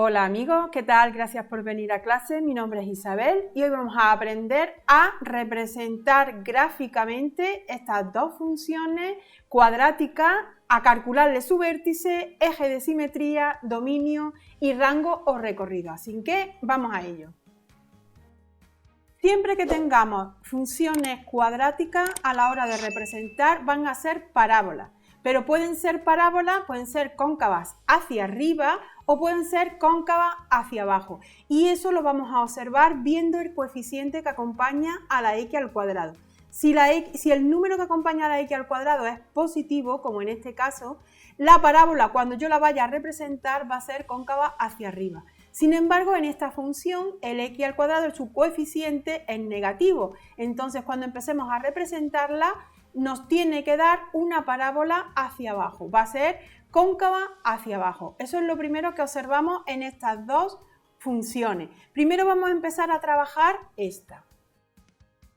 Hola amigos, ¿qué tal? Gracias por venir a clase. Mi nombre es Isabel y hoy vamos a aprender a representar gráficamente estas dos funciones cuadráticas, a calcularle su vértice, eje de simetría, dominio y rango o recorrido. Así que vamos a ello. Siempre que tengamos funciones cuadráticas a la hora de representar van a ser parábolas. Pero pueden ser parábolas, pueden ser cóncavas hacia arriba o pueden ser cóncavas hacia abajo. Y eso lo vamos a observar viendo el coeficiente que acompaña a la x al cuadrado. Si el número que acompaña a la x al cuadrado es positivo, como en este caso, la parábola cuando yo la vaya a representar va a ser cóncava hacia arriba. Sin embargo, en esta función, el x al cuadrado, su coeficiente es negativo. Entonces, cuando empecemos a representarla, nos tiene que dar una parábola hacia abajo, va a ser cóncava hacia abajo. Eso es lo primero que observamos en estas dos funciones. Primero vamos a empezar a trabajar esta.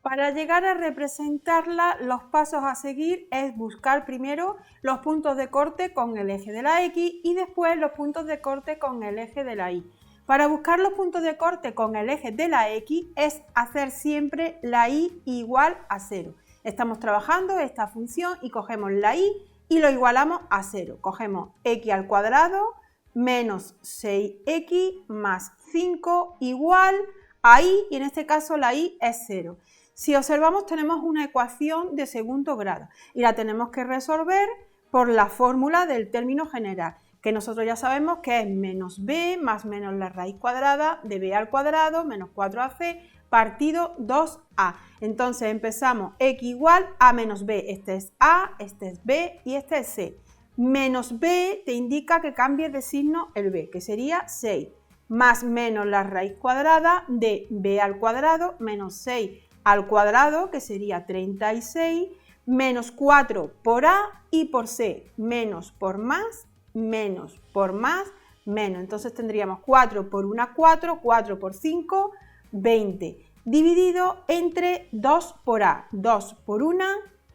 Para llegar a representarla, los pasos a seguir es buscar primero los puntos de corte con el eje de la x y después los puntos de corte con el eje de la y. Para buscar los puntos de corte con el eje de la x es hacer siempre la y igual a 0. Estamos trabajando esta función y cogemos la y y lo igualamos a 0. Cogemos x al cuadrado menos 6x más 5 igual a y, y en este caso la y es 0. Si observamos tenemos una ecuación de segundo grado y la tenemos que resolver por la fórmula del término general, que nosotros ya sabemos que es menos b más menos la raíz cuadrada de b al cuadrado menos 4ac partido 2a. Entonces empezamos x igual a menos b. Este es a, este es b y este es c. Menos b te indica que cambies de signo el b, que sería 6, más menos la raíz cuadrada de b al cuadrado menos 6 al cuadrado, que sería 36, menos 4 por a y por c, menos por más, menos por más, menos. Entonces tendríamos 4 por 1, 4, 4 por 5, 20, dividido entre 2 por a, 2 por 1,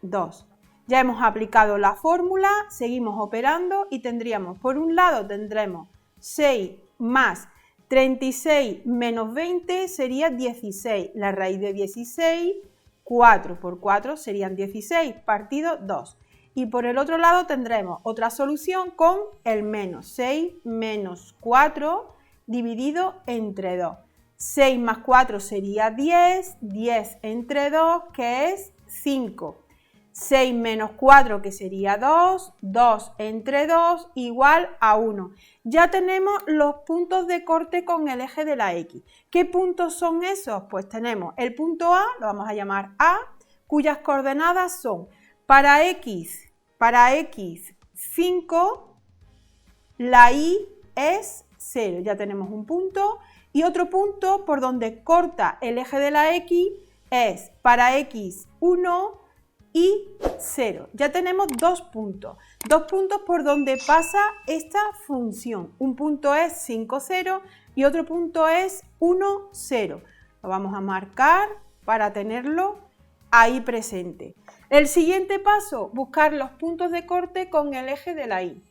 2. Ya hemos aplicado la fórmula, seguimos operando y tendríamos, por un lado tendremos 6 más 36 menos 20 sería 16, la raíz de 16, 4 por 4 serían 16, partido 2. Y por el otro lado tendremos otra solución con el menos 6 menos 4 dividido entre 2. 6 más 4 sería 10, 10 entre 2 que es 5. 6 menos 4 que sería 2, 2 entre 2 igual a 1. Ya tenemos los puntos de corte con el eje de la x. ¿Qué puntos son esos? Pues tenemos el punto A, lo vamos a llamar A, cuyas coordenadas son para x 5, la y es 0. Ya tenemos un punto. Y otro punto por donde corta el eje de la x es para x 1 y 0. Ya tenemos dos puntos por donde pasa esta función. Un punto es 5, 0 y otro punto es 1, 0. Lo vamos a marcar para tenerlo ahí presente. El siguiente paso, buscar los puntos de corte con el eje de la y.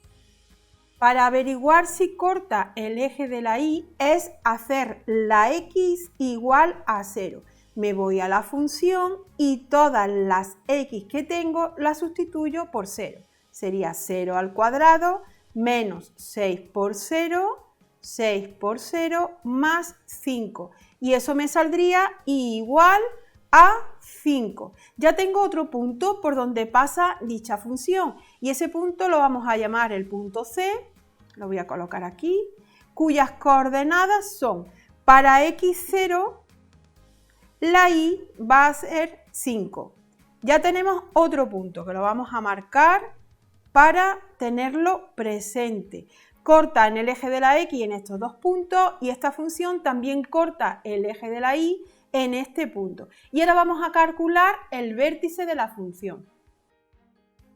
Para averiguar si corta el eje de la y es hacer la x igual a 0. Me voy a la función y todas las x que tengo las sustituyo por 0. Sería 0 al cuadrado menos 6 por 0 más 5. Y eso me saldría igual a 5. Ya tengo otro punto por donde pasa dicha función y ese punto lo vamos a llamar el punto C, lo voy a colocar aquí, cuyas coordenadas son para x0, la y va a ser 5. Ya tenemos otro punto que lo vamos a marcar para tenerlo presente. Corta en el eje de la x en estos dos puntos y esta función también corta el eje de la y en este punto. Y ahora vamos a calcular el vértice de la función.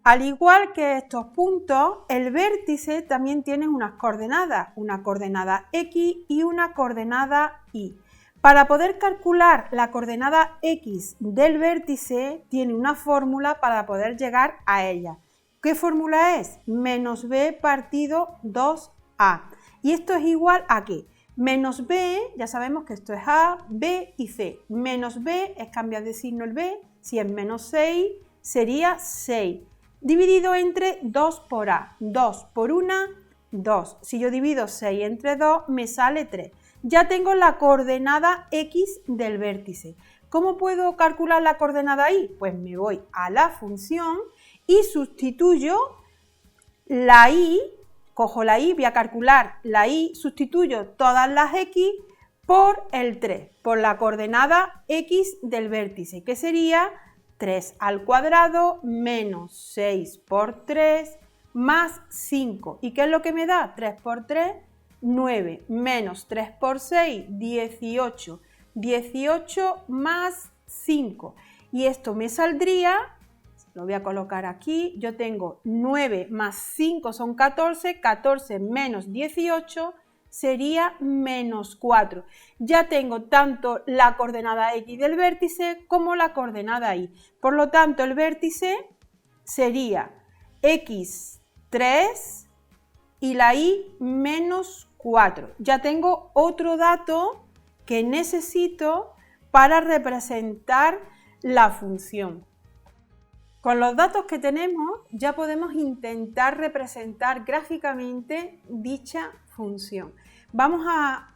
Al igual que estos puntos, el vértice también tiene unas coordenadas, una coordenada x y una coordenada y. Para poder calcular la coordenada x del vértice, tiene una fórmula para poder llegar a ella. ¿Qué fórmula es? Menos b partido 2a. Y esto es igual a ¿qué? Menos b, ya sabemos que esto es a, b y c. Menos b es cambiar de signo el b, si es menos 6 sería 6. Dividido entre 2 por a. 2 por 1, 2. Si yo divido 6 entre 2 me sale 3. Ya tengo la coordenada x del vértice. ¿Cómo puedo calcular la coordenada y? Pues me voy a la función y sustituyo la y, cojo la y, voy a calcular la y, sustituyo todas las x por el 3, por la coordenada x del vértice, que sería 3 al cuadrado menos 6 por 3 más 5. ¿Y qué es lo que me da? 3 por 3, 9, menos 3 por 6, 18. 18 más 5. Y esto me saldría, lo voy a colocar aquí, yo tengo 9 más 5 son 14, 14 menos 18 sería menos 4. Ya tengo tanto la coordenada x del vértice como la coordenada y. Por lo tanto, el vértice sería x3 y la y menos 4. Ya tengo otro dato que necesito para representar la función. Con los datos que tenemos ya podemos intentar representar gráficamente dicha función. Vamos a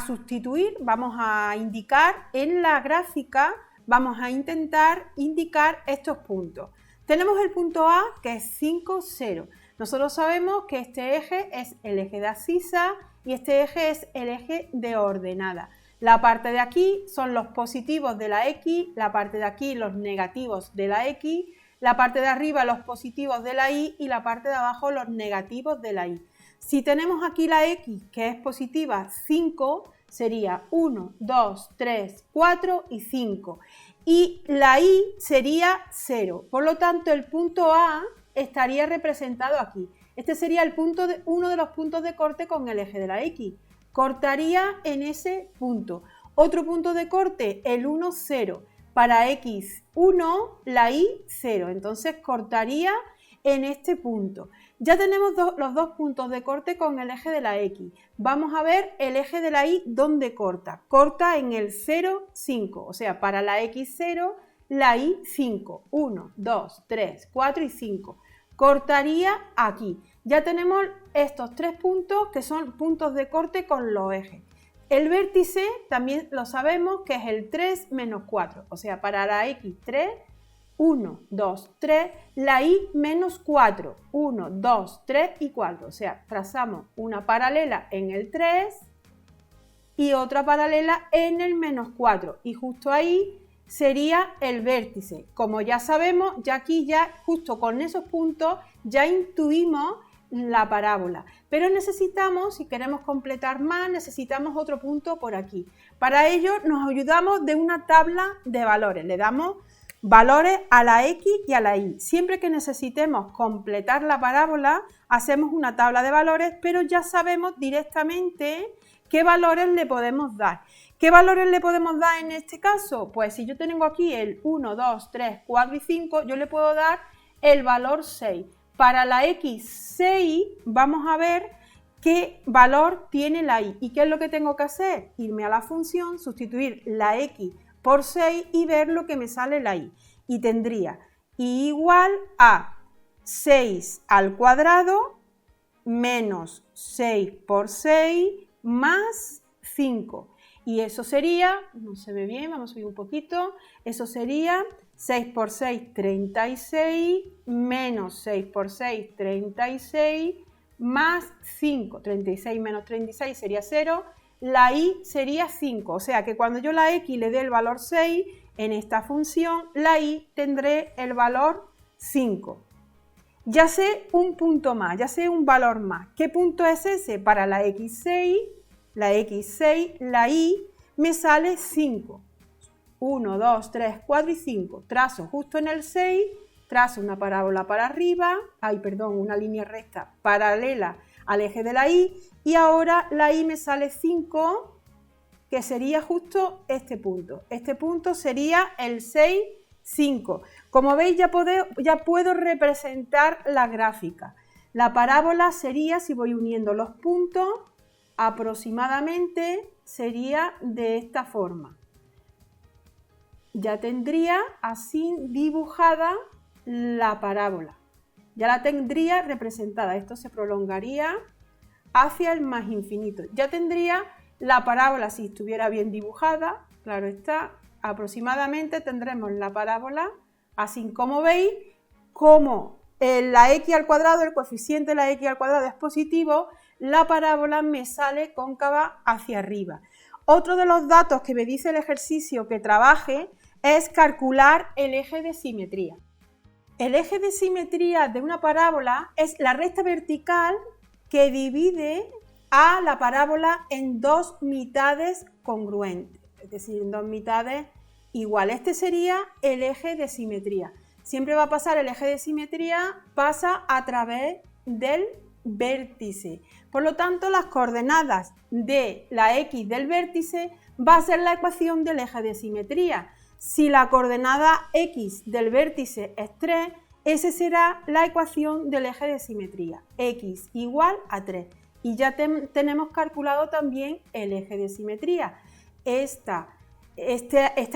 sustituir, vamos a indicar en la gráfica, vamos a intentar indicar estos puntos. Tenemos el punto A, que es 5, 0. Nosotros sabemos que este eje es el eje de abscisa y este eje es el eje de ordenada. La parte de aquí son los positivos de la X, la parte de aquí los negativos de la X, la parte de arriba los positivos de la Y y la parte de abajo los negativos de la Y. Si tenemos aquí la X, que es positiva, 5, sería 1, 2, 3, 4 y 5. Y la Y sería 0. Por lo tanto, el punto A estaría representado aquí. Este sería el punto uno de los puntos de corte con el eje de la X. Cortaría en ese punto. Otro punto de corte, el 1, 0. Para x 1, la y 0. Entonces cortaría en este punto. Ya tenemos los dos puntos de corte con el eje de la x. Vamos a ver el eje de la y dónde corta. Corta en el 0, 5. O sea, para la x 0, la y 5. 1, 2, 3, 4 y 5. Cortaría aquí. Ya tenemos estos tres puntos que son puntos de corte con los ejes. El vértice también lo sabemos que es el 3 menos 4. O sea, para la x 3, 1, 2, 3, la y menos 4. 1, 2, 3 y 4. O sea, trazamos una paralela en el 3 y otra paralela en el menos 4. Y justo ahí sería el vértice. Como ya sabemos, ya aquí ya justo con esos puntos ya intuimos la parábola. Pero necesitamos, si queremos completar más, necesitamos otro punto por aquí. Para ello nos ayudamos de una tabla de valores. Le damos valores a la x y a la y. Siempre que necesitemos completar la parábola, hacemos una tabla de valores, pero ya sabemos directamente qué valores le podemos dar. ¿Qué valores le podemos dar en este caso? Pues si yo tengo aquí el 1, 2, 3, 4 y 5, yo le puedo dar el valor 6. Para la x6 vamos a ver qué valor tiene la y. ¿Y qué es lo que tengo que hacer? Irme a la función, sustituir la x por 6 y ver lo que me sale la y. Y tendría y igual a 6 al cuadrado menos 6 por 6 más 5. Y eso sería, no se ve bien, vamos a subir un poquito, eso sería 6 por 6, 36, menos 6 por 6, 36, más 5. 36 menos 36 sería 0, la y sería 5. O sea que cuando yo la x le dé el valor 6, en esta función, la y tendré el valor 5. Ya sé un punto más, ya sé un valor más. ¿Qué punto es ese? Para la x6, la y me sale 5. 1, 2, 3, 4 y 5. Trazo justo en el 6, trazo una parábola para arriba, una línea recta paralela al eje de la y, y ahora la y me sale 5, que sería justo este punto. Este punto sería el 6, 5. Como veis, ya puedo representar la gráfica. La parábola sería, si voy uniendo los puntos, aproximadamente sería de esta forma. Ya tendría así dibujada la parábola. Ya la tendría representada. Esto se prolongaría hacia el más infinito. Ya tendría la parábola si estuviera bien dibujada. Claro está, aproximadamente tendremos la parábola, así como veis, como la x al cuadrado, el coeficiente de la x al cuadrado es positivo, la parábola me sale cóncava hacia arriba. Otro de los datos que me dice el ejercicio que trabaje es calcular el eje de simetría. El eje de simetría de una parábola es la recta vertical que divide a la parábola en dos mitades congruentes, es decir, en dos mitades iguales. Este sería el eje de simetría. Siempre va a pasar el eje de simetría, pasa a través del vértice. Por lo tanto, las coordenadas de la x del vértice va a ser la ecuación del eje de simetría. Si la coordenada x del vértice es 3, esa será la ecuación del eje de simetría, x igual a 3. Y ya tenemos calculado también el eje de simetría. Esta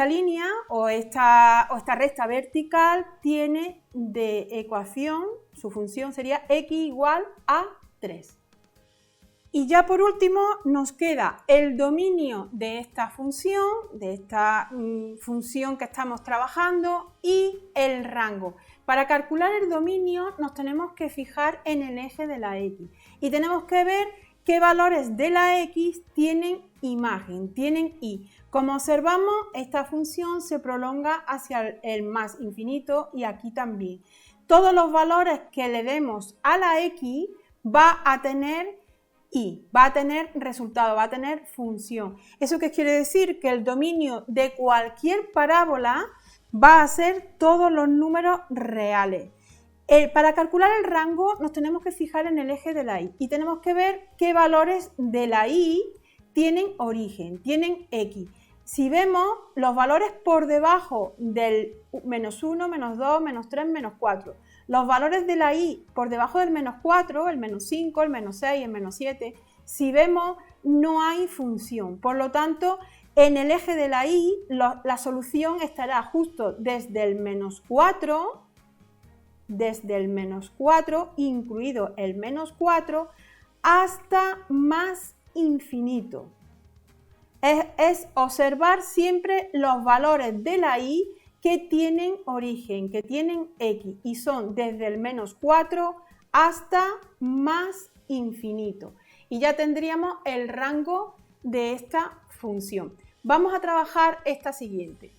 línea o esta recta vertical tiene de ecuación, su función sería x igual a 3. Y ya por último nos queda el dominio de esta función que estamos trabajando, y el rango. Para calcular el dominio nos tenemos que fijar en el eje de la x y tenemos que ver qué valores de la x tienen imagen, tienen y. Como observamos, esta función se prolonga hacia el más infinito y aquí también. Todos los valores que le demos a la x va a tener y, va a tener resultado, va a tener función. ¿Eso qué quiere decir? Que el dominio de cualquier parábola va a ser todos los números reales. Para calcular el rango nos tenemos que fijar en el eje de la y tenemos que ver qué valores de la y tienen origen, tienen x. Si vemos los valores por debajo del menos 1, menos 2, menos 3, menos 4, los valores de la y por debajo del menos 4, el menos 5, el menos 6, el menos 7, si vemos no hay función. Por lo tanto, en el eje de la y la solución estará justo desde el menos 4, incluido el menos 4, hasta más infinito. Es observar siempre los valores de la y que tienen origen, que tienen x, y son desde el menos 4 hasta más infinito. Y ya tendríamos el rango de esta función. Vamos a trabajar esta siguiente.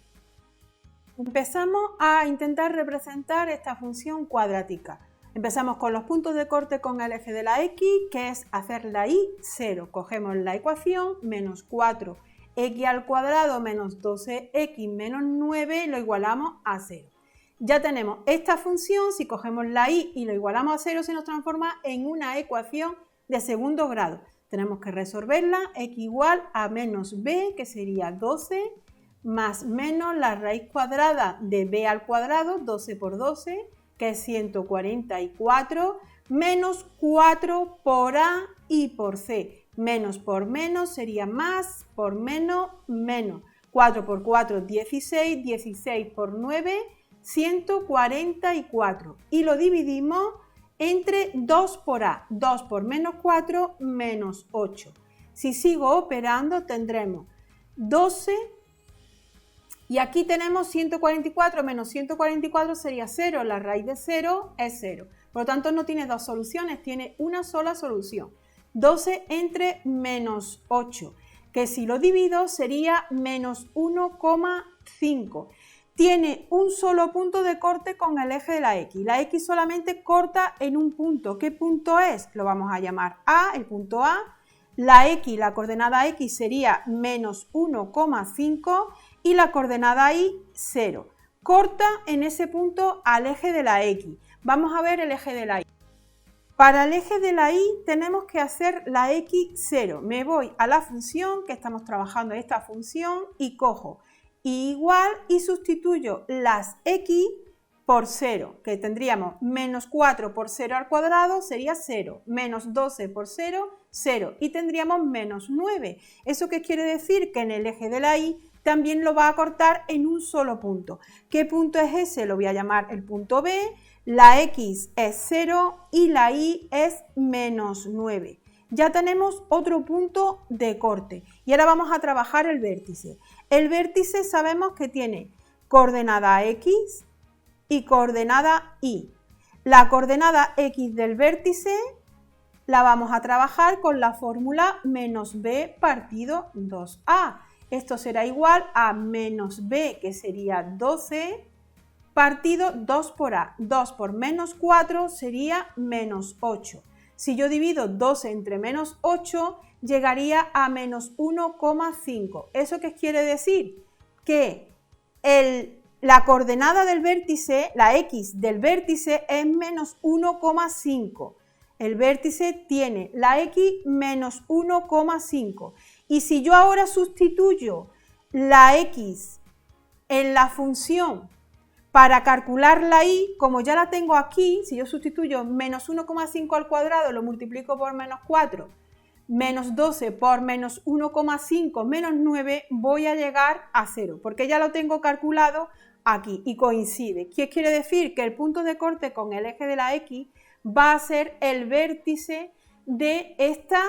Empezamos a intentar representar esta función cuadrática. Empezamos con los puntos de corte con el eje de la x, que es hacer la y 0. Cogemos la ecuación, menos 4x al cuadrado menos 12x menos 9, lo igualamos a 0. Ya tenemos esta función, si cogemos la y lo igualamos a 0, se nos transforma en una ecuación de segundo grado. Tenemos que resolverla, x igual a menos b, que sería 12, más menos la raíz cuadrada de b al cuadrado, 12 por 12, que es 144, menos 4 por a y por c. Menos por menos sería más, por menos, menos. 4 por 4, 16, 16 por 9, 144. Y lo dividimos entre 2 por a. 2 por menos 4, menos 8. Si sigo operando tendremos 12. Y aquí tenemos 144 menos 144 sería 0, la raíz de 0 es 0. Por lo tanto no tiene dos soluciones, tiene una sola solución. 12 entre menos 8, que si lo divido sería menos 1,5. Tiene un solo punto de corte con el eje de la x. La x solamente corta en un punto. ¿Qué punto es? Lo vamos a llamar A, el punto A. La x, la coordenada x sería menos 1,5 y la coordenada y 0. Corta en ese punto al eje de la x. Vamos a ver el eje de la y. Para el eje de la y tenemos que hacer la x 0. Me voy a la función que estamos trabajando, esta función, y cojo y igual y sustituyo las x por 0, que tendríamos menos 4 por 0 al cuadrado sería 0, menos 12 por 0, 0, y tendríamos menos 9. ¿Eso qué quiere decir? Que en el eje de la y también lo va a cortar en un solo punto. ¿Qué punto es ese? Lo voy a llamar el punto B, la x es 0 y la y es menos 9. Ya tenemos otro punto de corte y ahora vamos a trabajar el vértice. El vértice sabemos que tiene coordenada x y coordenada y. La coordenada x del vértice la vamos a trabajar con la fórmula menos b partido 2a. Esto será igual a menos b, que sería 12, partido 2 por a. 2 por menos 4 sería menos 8. Si yo divido 12 entre menos 8, llegaría a menos 1,5. ¿Eso qué quiere decir? Que la coordenada del vértice, la x del vértice, es menos 1,5. El vértice tiene la x menos 1,5. Y si yo ahora sustituyo la x en la función para calcular la y, como ya la tengo aquí, si yo sustituyo menos 1,5 al cuadrado, lo multiplico por menos 4, menos 12 por menos 1,5 menos 9, voy a llegar a 0, porque ya lo tengo calculado aquí y coincide. ¿Qué quiere decir? Que el punto de corte con el eje de la x va a ser el vértice de esta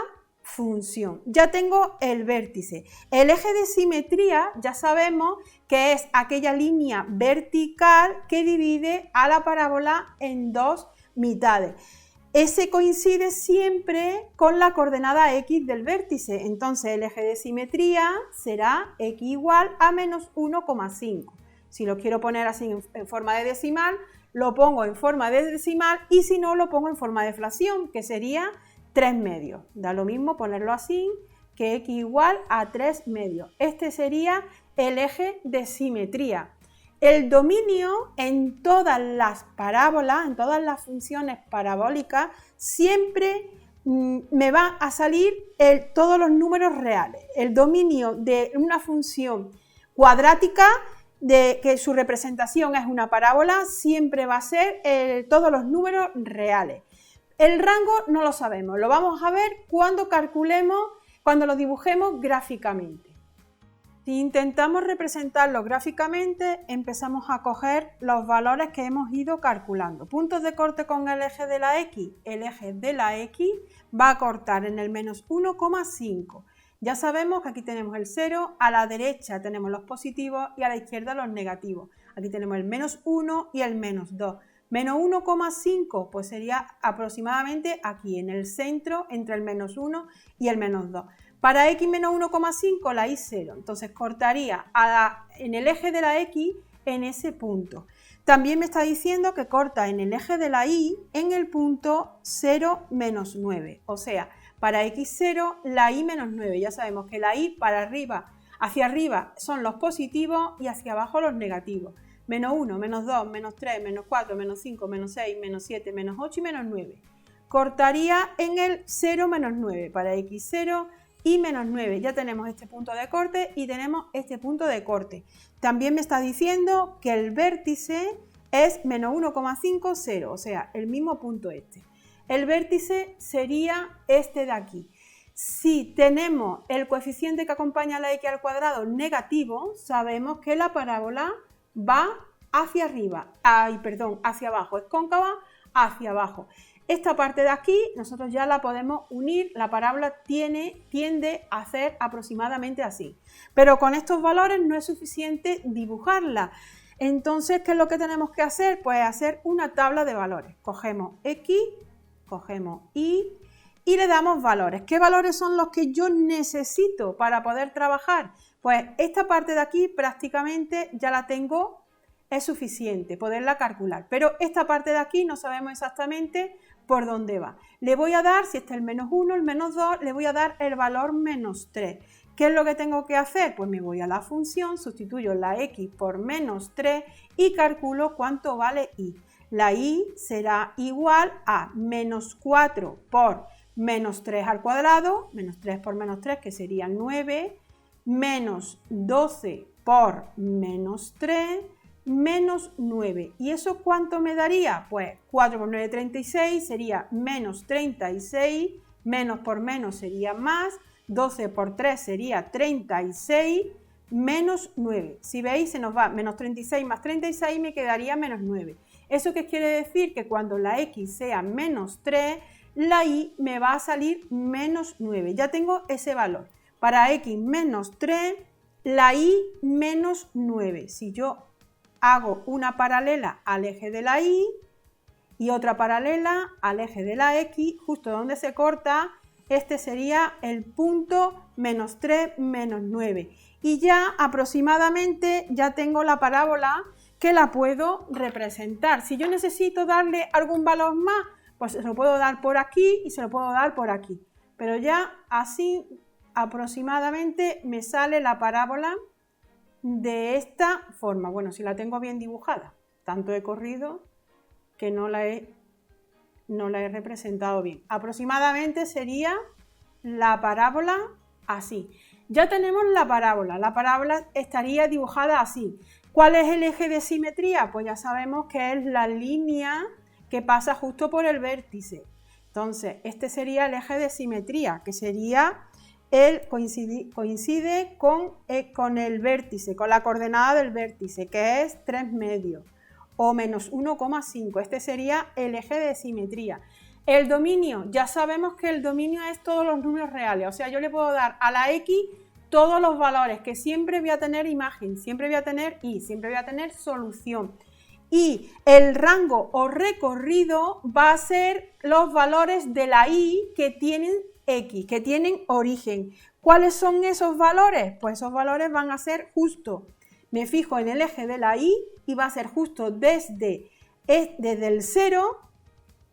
función. Ya tengo el vértice. El eje de simetría ya sabemos que es aquella línea vertical que divide a la parábola en dos mitades. Ese coincide siempre con la coordenada x del vértice. Entonces el eje de simetría será x igual a menos 1,5. Si lo quiero poner así en forma de decimal, lo pongo en forma de decimal, y si no, lo pongo en forma de fracción, que sería 3 medios. Da lo mismo ponerlo así, que x igual a 3 medios. Este sería el eje de simetría. El dominio en todas las parábolas, en todas las funciones parabólicas, siempre me va a salir todos los números reales. El dominio de una función cuadrática, de que su representación es una parábola, siempre va a ser todos los números reales. El rango no lo sabemos, lo vamos a ver cuando calculemos, cuando lo dibujemos gráficamente. Si intentamos representarlo gráficamente, empezamos a coger los valores que hemos ido calculando. Puntos de corte con el eje de la x. El eje de la x va a cortar en el menos 1,5. Ya sabemos que aquí tenemos el 0, a la derecha tenemos los positivos y a la izquierda los negativos. Aquí tenemos el menos 1 y el menos 2. Menos 1,5 pues sería aproximadamente aquí, en el centro, entre el menos 1 y el menos 2. Para x menos 1,5 la y 0, entonces cortaría en el eje de la x en ese punto. También me está diciendo que corta en el eje de la y en el punto 0 menos 9, o sea, para x0 la y menos 9. Ya sabemos que la y para arriba, hacia arriba son los positivos y hacia abajo los negativos. Menos 1, menos 2, menos 3, menos 4, menos 5, menos 6, menos 7, menos 8 y menos 9. Cortaría en el 0 menos 9 para x0 y menos 9. Ya tenemos este punto de corte y tenemos este punto de corte. También me está diciendo que el vértice es menos 1,5, 0, o sea, el mismo punto este. El vértice sería este de aquí. Si tenemos el coeficiente que acompaña a la x al cuadrado negativo, sabemos que la parábola va hacia arriba, hacia abajo, es cóncava hacia abajo. Esta parte de aquí nosotros ya la podemos unir, la parábola tiende a hacer aproximadamente así. Pero con estos valores no es suficiente dibujarla. Entonces, ¿qué es lo que tenemos que hacer? Pues hacer una tabla de valores. Cogemos x, cogemos y le damos valores. ¿Qué valores son los que yo necesito para poder trabajar? Pues esta parte de aquí prácticamente ya la tengo, es suficiente poderla calcular. Pero esta parte de aquí no sabemos exactamente por dónde va. Le voy a dar, si está el menos 1, el menos 2, le voy a dar el valor menos 3. ¿Qué es lo que tengo que hacer? Pues me voy a la función, sustituyo la x por menos 3 y calculo cuánto vale y. La y será igual a menos 4 por menos 3 al cuadrado, menos 3 por menos 3, que sería 9, menos 12 por menos 3, menos 9. ¿Y eso cuánto me daría? Pues 4 por 9, 36, sería menos 36, menos por menos sería más, 12 por 3 sería 36, menos 9. Si veis, se nos va menos 36 más 36, me quedaría menos 9. ¿Eso qué quiere decir? Que cuando la x sea menos 3, la y me va a salir menos 9. Ya tengo ese valor. Para x menos 3, la y menos 9. Si yo hago una paralela al eje de la y y otra paralela al eje de la x, justo donde se corta, este sería el punto menos 3, menos 9. Y ya aproximadamente ya tengo la parábola que la puedo representar. Si yo necesito darle algún valor más, pues se lo puedo dar por aquí y se lo puedo dar por aquí. Pero ya así aproximadamente me sale la parábola de esta forma. Bueno, si la tengo bien dibujada, tanto he corrido que no la he representado bien. Aproximadamente sería la parábola así. Ya tenemos la parábola estaría dibujada así. ¿Cuál es el eje de simetría? Pues ya sabemos que es la línea que pasa justo por el vértice. Entonces, este sería el eje de simetría, que sería coincide con el vértice, con la coordenada del vértice, que es 3 medios o menos 1,5. Este sería el eje de simetría. El dominio, ya sabemos que el dominio es todos los números reales, o sea, yo le puedo dar a la x todos los valores, que siempre voy a tener imagen, siempre voy a tener y, siempre voy a tener solución. Y el rango o recorrido va a ser los valores de la y que tienen x, que tienen origen. ¿Cuáles son esos valores? Pues esos valores van a ser justo, me fijo en el eje de la y va a ser justo desde el 0,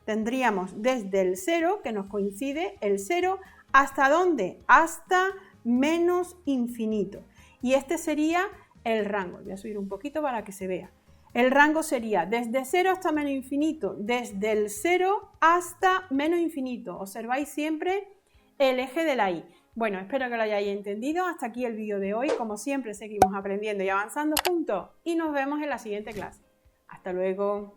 tendríamos desde el 0, que nos coincide el 0, ¿hasta dónde? Hasta menos infinito. Y este sería el rango. Voy a subir un poquito para que se vea. El rango sería desde 0 hasta menos infinito, desde el 0 hasta menos infinito. Observáis siempre el eje de la y. Bueno, espero que lo hayáis entendido. Hasta aquí el vídeo de hoy. Como siempre, seguimos aprendiendo y avanzando juntos y nos vemos en la siguiente clase. Hasta luego.